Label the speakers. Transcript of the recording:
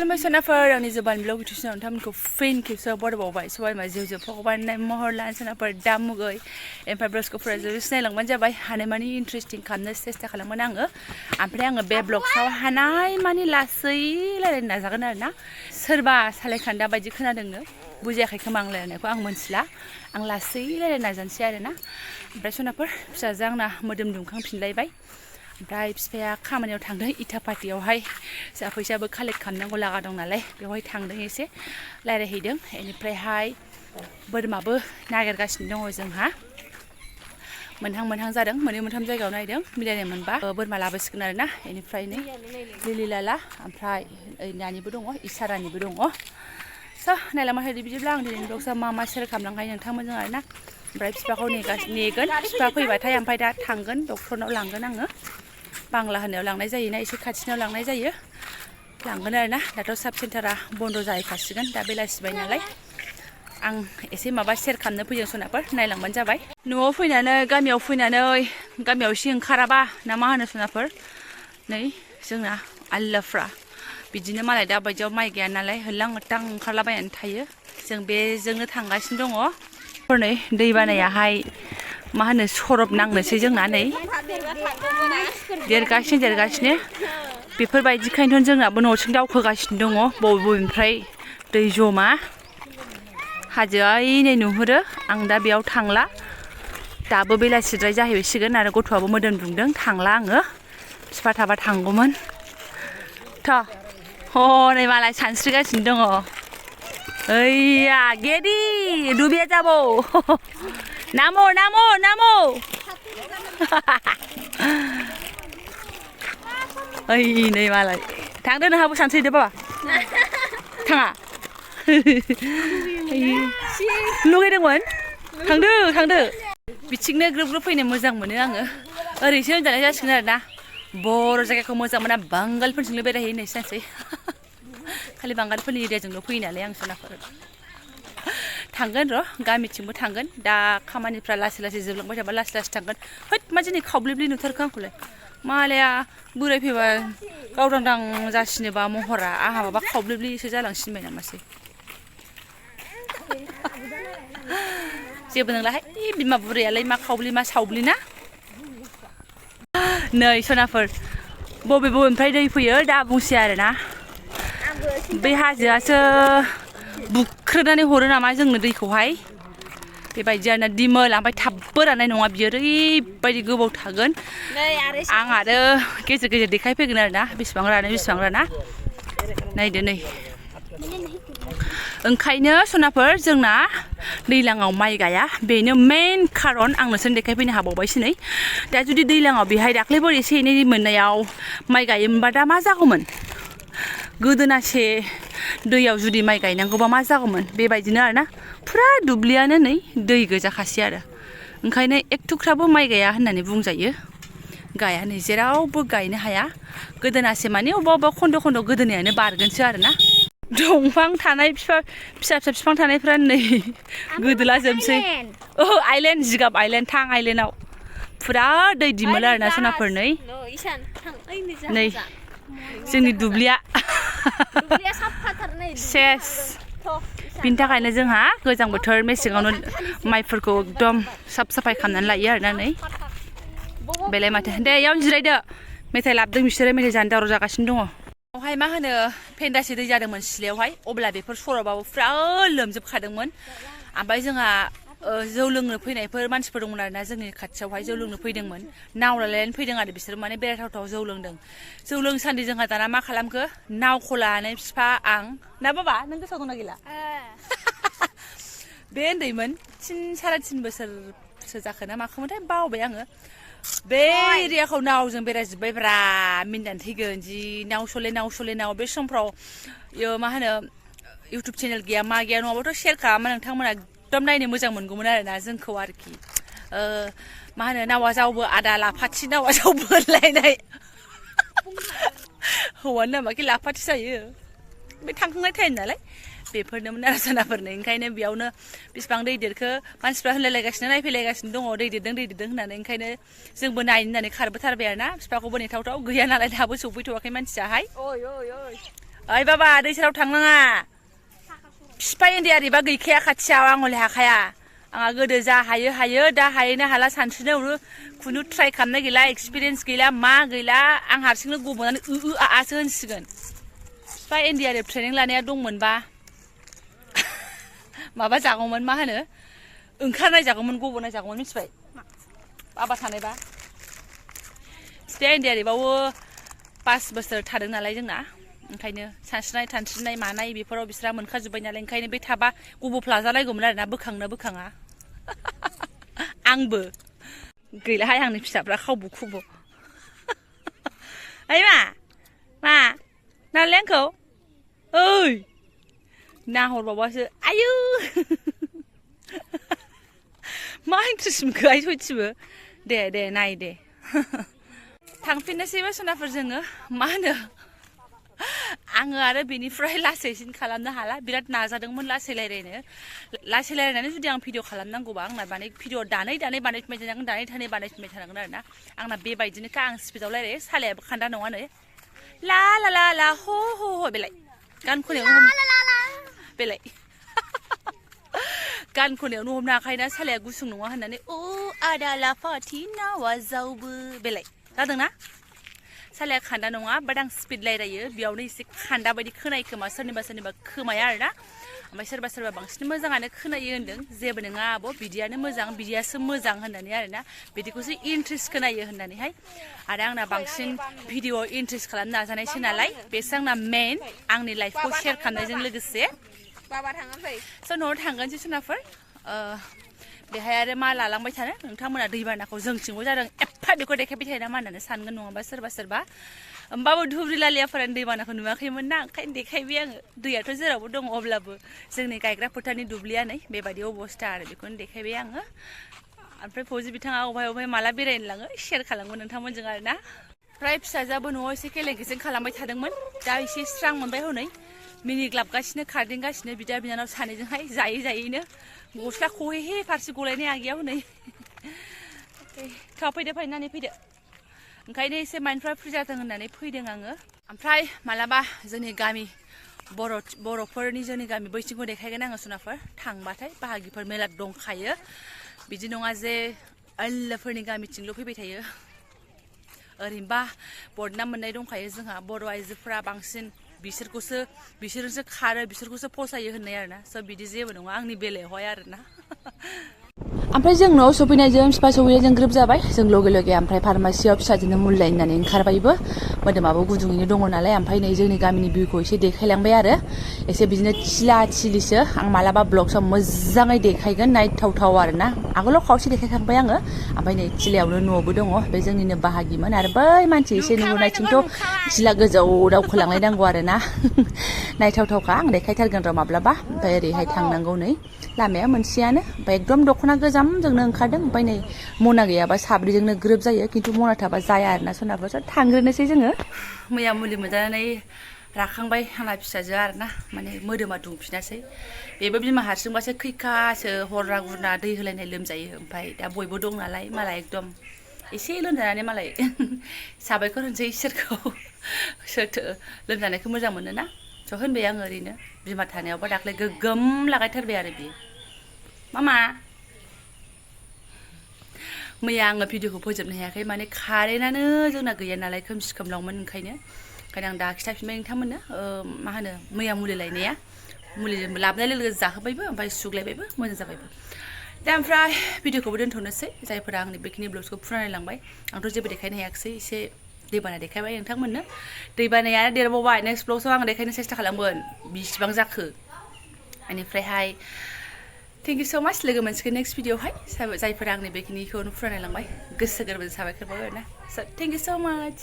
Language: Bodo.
Speaker 1: खुलुमबाय सोनाफोर आंनि Jobanivlog भिडिअ'आव नोंथांमोनखौ फिन खेबसेबाव बरायबावबाय सबायमा जिउ भगबान महर लान सोनाफोर दा मुगै ओमफ्राय ब्रसखौ फरायजोबो सिनायलांबानो जाबाय हानायमानि इन्टारेस्टिं खालामनो सेस्था खालामगोन आङो ओमफ्राय आङो बे ब्लगसाव हानायमानि लासै रायलायनो नाजागोन आरोना सोरबा सालायखान्दा बायदि खोनादोंनो बुजियाखै खोमा आं रायलायनायखौ आं मोनथिला आं लासै रायलायनो नाजानोसै आरोना ओमफ्राय सोनाफोर फिसाजो आंना मोदोम दुंखांफिनलायबाय ओमफ्राय फिफाया खामानियाव थांदों इटा पार्टियावहाय जा फैसाबो कालेक्ट खालामनांगौ लागा दं नालाय बेवहाय थांदों एसे रायलायहैदों बेनिफ्रायहाय बोरमाबो नागिरगासिनो दङ जोंहा मोनहां जादों मोननै मोनथाम जायगायाव नायदों मिलायनाय मोनबा बोरमा लाबोसिगोन आरोना बेनिफ्राय नै लिलि लाला ओमफ्राय नानिबो दङ इसारानिबो दङ स' नायलांबाय थादो बिदिब्ला आं दिनैनि ब्लगआव मा सेयार खालामलांखायो नोंथांमोनजों आरोना ओमफ्राय फिफाखौ नेगोन फिफा फैबाथाय ओमफ्राय दा थांगोन डक्टरनाव लांगोन आङो बांला होनायाव लांनाय जायोना एसे खाथिनाव लांनाय जायो लांगोन आरोना दाथ' साब सेन्टारा बन्द' जाहैखासिगोन दा बेलासिबाय नालाय आं एसे माबा सेयार खालामनो फैदों सोनाफोर नायलांबानो जाबाय न'आव फैनानै गामियाव एसे ओंखाराबा ना मा होनो सोनाफोर नै जोंना आल्लाफ्रा बिदिनो मालाय दा बायदियाव माइ गैया नालाय होल्लां होथां ओंखारलाबायनानै थायो जों बेजोंनो थांगासिनो दङ नै दै बानायाहाय मा होनो सरब नांनोसै जोंना नै देरगासिनो बेफोरबायदिखायनोथ' जोंनाबो न'थिं दावखोगासिनो दङ बबेनिफ्राय दै जमा हाजोआ नै नुहुरो आं दा बेयाव थांला दाबो बेलासिद्राय जाहैसिगोन आरो गथ'आबो मोदोम दुंदों थांला आङो फिफा थाबा थांगौमोन थ' हनै मालाय सानस्रिगासिनो दङ ओइया गेदि डुबिया जाबो नामो ओइ नै मालाय थांदो नोंहाबो सानस्रिदो बाबा थाङा लुगैदोंमोन थांदो बिथिंनो ग्रोब फैनो मोजां मोनो आङो ओरैसो होनजानाय जासिगोन आरोना बर' जायगाखौ मोजां मोना बांगालफोरजोंल' बेरायहैयो होननाय सानसै खालि बांगालफोरनि एरियाजोंल' फैयो नालाय आं सोनाफोर थांगोन र' गामिथिंबो थांगोन दा खामानिफ्रा लासै जोबलांबाय थाबा लासै थांगोन होद मा दिनै खावब्लिब्लि नुथारखो आंखौलाय मालाया बोराय फैबा गावदांदां जासिनोबा महरा आंहा माबा खावब्लिब्लिसो जालांसिनबाय नामासै जेबो नंलाहाय बिमा बुरैयालाय मा खावब्लि मा सावब्लि ना नै सोनाफोर बबेनिफ्राय दै फैयो दा बुंसै आरोना बे हाजोआसो बुख्रोनानै हरो नामा जोंनो दैखौहाय बेबायदि आरोना दिमोल ओमफ्राय थाबबो राननाय नङा बियो ओरैबायदि गोबाव थागोन आं आरो गेजेर देखायफैगोन आरोना बेसेबां राना नायदो नै ओंखायनो सोनाफोर जोंना दैलाङाव माइ गाया बेनो मेन खारन आं नोंसोरनो देखायफैनो हाबावबायसो नै दा जुदि दैलाङाव बेहाय दाख्लैफोर एसे एनै मोननायाव माइ गायोमोनबा दा मा जागौमोन गोदोनासे दैयाव जुदि माइ गायनांगौबा मा जागौमोन बेबायदिनो आरोना फुरा दुब्लियानो नै दै गोजाखासै आरो ओंखायनो एक थुख्राबो माइ गाया होननानै बुंजायो गाया नै जेरावबो गायनो हाया गोदोनासे माने अबेबा खन्द' गोदोनायानो बारगोनसो आरोना दंफां थानाय फिसा बिफां थानायफ्रा नै गोदोलाजोबसै आइलेण्ड जिगाब आइलेण्ड थां आइलेण्डआव फुरा दै दिमोल आरोना सोनाफोर नै जोंनि दुब्लिया सेस बिनि थाखायनो जोंहा गोजां बोथोर मेसेङावनो माइफोरखौ एकदम साफ साफाय खालामनानै लायो आरोना नै बेलाय माथो दे इयावनो जिरायदो मेथाइ लाबोदों बिसोरो मेथाइ जानो दावराव जागासिनो दङ बेवहाय मा होनो फेन्दासे दै जादोंमोन सिथ्लायावहाय अब्ला बेफोर सरबाबो फुरा लोमजोबखादोंमोन ओमफ्राय जोंहा जौ लोंनो फैनायफोर मानसिफोर दंमोन आरोना जोंनि खाथियावहाय जौ लोंनो फैदोंमोन नाव लालायनानै फैदों आरो बिसोर माने बेरायथावथाव जौ लोंदों जौ लोंसान्दि जोंहा दाना मा खालामखो नावखौ लानानै फिफा आं ना बाबा नों गोसोआव दंना गैला बे उन्दैमोन 3-3.5 बोसोरसो जाखोना माखोमोनथाय बावबाय आङो बे एरियाखौ नावजों बेरायजोब्बाय ब्रा मिनिनानै थैगोन जि नाव सले बे समफ्राव मा होनो इउटुब चेनेल गैया मा गैया नङाबाथ' शेयार खालामा नोंथांमोना एकदम नायनो मोजां मोनगौमोन आरोना जोंखौ आरोखि मा होनो नावा जावबो आदा लाफाथि नावा जावबो होनलायनाय हौवानि नामाखि लाफाथि जायो बे थांखांनाय टाइम नालाय बेफोरनोमोन आरो सोनाफोरनो ओंखायनो बेयावनो बेसेबां दै देरखो मानसिफ्रा होनलायलायगासिनो नायफैलायगासिनो दङ दै देरदों होननानै ओंखायनो जोंबो नायनो होननानै खारबोथारबाय आरोना बिफाखौबो नेथावथाव गैया नालाय दाबो सौफैथ'वाखै मानसियाहाय ओइ बाबा दै सेराव थांनाङा बिफा इन्दियारिबा गैखाया खाथियाव आं हले हाखाया आंहा गोदो जा हायो दा हायोना हाला सानस्रिनो खुनु ट्राइ खालामनाय गैला एक्सपिरियेन्स गैला मा गैला आं हारसिंनो गबनानै आसो होनसिगोन बिफा इन्दियारि ट्रेनिं लानाया दंमोनबा माबा जागौमोन मा होनो ओंखारनाय जागौमोन गबनाय जागौमोन मिथिबाय बाबा थानायबा बिफाया इन्दियारिबावो 5 बोसोर थादों नालाय जोंना ओंखायनो सानस्रिनाय मानाय बेफोराव बिसोरा मोनखाजोब्बाय नालाय ओंखायनो बे थाबा गबफ्लाजालायगौमोन आरोना बोखांना बोखाङा आंबो गैलाहाय आंनि फिसाफ्रा खावबु खुबु ओइ मा नालाय आंखौ ओइ नाहरबावबासो आयु मा इन्ट्रेस्ट मोनखो आइ सयथिबो दे नाय दे थांफिननोसैबा सनाफोर जोङो मा होनो आङो आरो बेनिफ्राय लासैसिन खालामनो हाला बिराद नाजादोंमोन लासै रायलायनानै जुदि आं भिडिअ खालामनांगौबा आंना माने भिडिअ दानै बानायफिनबाय थानांगोन बानायफिनबाय थानांगोन आरोना आंना बेबायदिनोखा आं स्पिडाव रायलायो सालायाबो खान्दा नङा नै ला ला ला ला ह बेलाय गान खनायावनो बेलाय गान खनायावनो हमनो हाखायोना सालाया गुसुं नङा होननानै आदा लाफाथि नावा जावबो बेलाय जादोंना सालाया खान्दा नङा बाट आं स्पिड रायलायो बेयावनो एसे खान्दा बायदि खोनायो खोमा सोरनिबा खोमाया आरोना ओमफ्राय सोरबा बांसिन मोजाङानो खोनायो होनदों जेबो नङा आब' बिदियानो मोजां बिदियासो मोजां होननानै आरोना बिदिखौसो इन्ट्रेस्ट खोनायो होननानैहाय आरो आंना बांसिन भिडिअ इन्ट्रेस्ट खालामनो नाजानायसो नालाय बेसो आंना मेइन आंनि लाइफखौ शेयार खालामनायजों लोगोसे स' न'आव थांगोनसै सनाफोर बेहाय आरो मा लालांबाय थानो नोंथांमोना दैबानाखौ जोंथिंबो जादों एफा बेखौ देखायबाय थायो नामा होननानै सानगोन नङाबा सोरबा होमबाबो धुब्रि लालियाफोरानो दैबानाखौ नुवाखैमोन ना ओंखायनो देखायबाय आङो दैयाथ' जेरावबो दङ अब्लाबो जोंनि गायग्रा फोथारनि दुब्लिया नै बेबायदि अबस्था आरो बेखौनो देखायबाय आङो ओमफ्राय फौजि बिथाङा अबहाय माला बेरायनो लाङो शेयार खालामगोन नोंथांमोनजों आरोना फ्राय फिसाजोआबो न'आव एसे केलेंकेजें खालामबाय थादोंमोन दा एसे स्रां मोनबाय हनै मिनिग्लाबगासिनो खारदिंगासिनो बिदा बिनानाव सानैजोंहाय जायैनो गस्ला खहे फारसे गलायनाय आगैयाव नै फैदो फैनानै फैदो ओंखायनो एसे माइन्डफ्रा फ्रि जाथों होननानै फैदों आङो ओमफ्राय मालाबा जोंनि गामि बर'फोरनि जोंनि गामि बैथिंखौ देखायगोन आङो सनाफोर थांबाथाय बाहागिफोर मेला दंखायो बिदि नङा जे आल्लाफोरनि गामिथिंल' फैबाय थायो ओरैनोबा बदनाम मोननाय दंखायो जोंहा बर' आइजोफोरा बांसिन बिसोरसो खारो बिसोरखौसो फसायो होननाय आरोना स' बिदि जेबो नङा आंनि बेलायावहाय आरोना ओमफ्राय जों न'आव सफैनायजों बिफा सफैनायजों ग्रोब जाबाय जों लगे ओमफ्राय फार्मासियाव फिसाजोंनो मुलि लायनानै ओंखारबायबो मोदोमाबो गुदुङैनो दङ नालाय ओमफ्राय नै जोंनि गामिनि भिउखौ एसे देखायलांबाय आरो एसे बिदिनो थिलिसो आं मालाबा ब्लगसआव मोजाङै देखायगोन नायथावथाव आरोना आगोलाव खावसे देखायखांबाय आङो ओमफ्राय नै थिलायावनो न'बो दङ बे जोंनिनो बाहागिमोन आरो बै मानसि एसे नुहुरनायथिंथ' थिला गोजौ दावखोलांनाय नांगौ आरोना नायथावथावखा आं देखायथारगोन र' माब्लाबा ओमफ्राय ओरैहाय थांनांगौ नै लामाया मोनसेयानो ओमफ्राय एकदम दख'ना गोजामजोंनो ओंखारदों ओमफ्राय नै मना गैयाबा साब्रैजोंनो ग्रोब जायो खिन्थु मना थाबा जाया आरोना सनाफोर थांग्रोनोसै जोङो मैया मुलि मोनजानानै राखांबाय आंना फिसाजोआ आरोना माने मोदोमा दुंफिनासै बेबो बिमा हारसिंबासो खैखासो हरना गुरना दै होलायनाय लोमजायो ओमफ्राय दा बयबो दं नालाय मालाय एकदम एसे लोमजानानै मालाय साबायखर होनसै इसोरखौ सोरथो लोमजानायखौ मोजां मोनोना स' होनबाय आङो ओरैनो बिमा थानायावबा दाख्लै गोगोम लागायथारबाय आरो बियो मामा मैया आङो भिडिअखौ फोजोबनो हायाखै माने कारेन्टआनो जोंना गैया नालाय खोमसि खोमलावमोन ओंखायनो आं दा खिथाफिनबाय नोंथांमोननो मा होनो मैया मुलि लायनाया मुलि लाबोनाय लोगो जाहोबायबो ओमफ्राय सुग्लायबायबो मोजां जाबायबो दा ओमफ्राय भिडिअखौबो दोनथ'नोसै जायफोरा आंनि बेखिनि ब्लग्सखौ फुरायलांबाय आंथ' जेबो देखायनो हायाखिसै एसे दैबाना देखायबाय नोंथांमोननो दैबानाया देरबावबाय नेक्स्ट ब्लग्सआव आं देखायनो सेस्था खालामगोन बिसिबां जाखो बेनिफ्रायहाय थेंक इउ स' माच लोगो मोनसिगोन नेक्स्ट भिडिअआवहाय जायफोरा आंनि बेखिनिखौ फुरायलांबाय गोसो गोरबोजों साबायखर बावबाय आरोना स' थेंक इउ स' माच